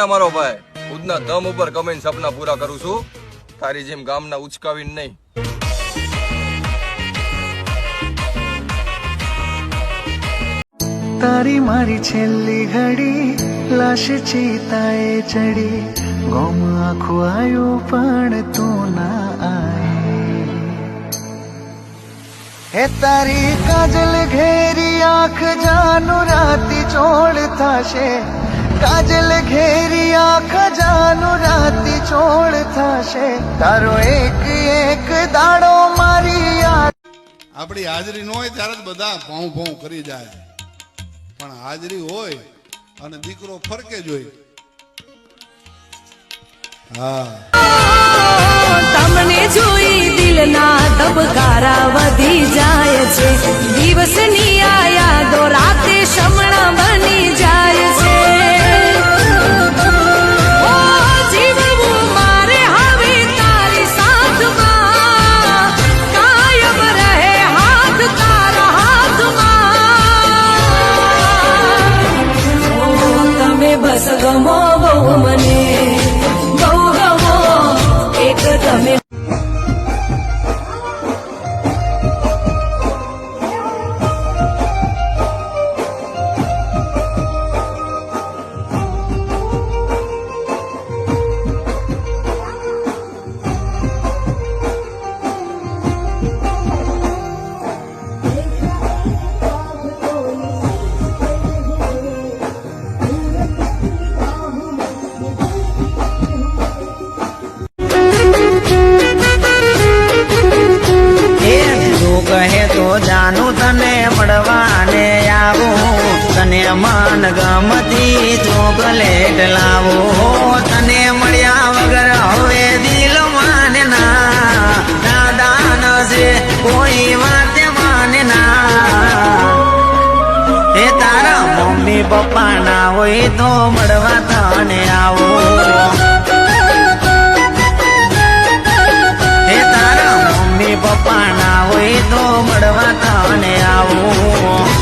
ના મારો ભાઈ, ખુદના દમ ઉપર કમાઈને સપના પૂરા કરું છું, તારી જેમ ગામના ઉચકાવીને નહીં. તારી મારી છેલ્લી ઘડી લાશ ચિતાએ ચડી, ગોમ આખું આવ્યું પણ તું ના આય. હે તારી કાજલ ઘેરી આંખ જાનું રાતી ચોળ થાશે, કાજલ ઘેરી આંખ જાનું રાતી ચોળ થાશે, તારો એક એક દાડો મારી યાદ. આપણી હાજરી ન હોય ત્યારે જ બધા ભોં ભોં કરી જાય, પણ હાજરી હોય અને દીકરો ફરકે જોઈ. હા, તમને જોઈ દિલના ધબકારા વધી જાય છે, દિવસની આ યાદો રાતે શમણા બની જાય છે. ઓ જીવવું મારે હવે તારી સાથમાં, કાયમ રહે હાથ તારા હાથમાં. ઓ તમે બસ ગમો બહુ મને, બહુ ગમો એક તમે. કહે તો જાનું તને મળવાને આવું, તને મન ગમતી ચોકલેટ લાવો, તને મળ્યા વગર હવે દિલ માને ના, દાદા નસે કોઈ વાત માને ના. એ તારા મમ્મી પપ્પા ના હોય તો મળવા તને આવો, પપ્પા ના હોય તો મળવા તને આવું.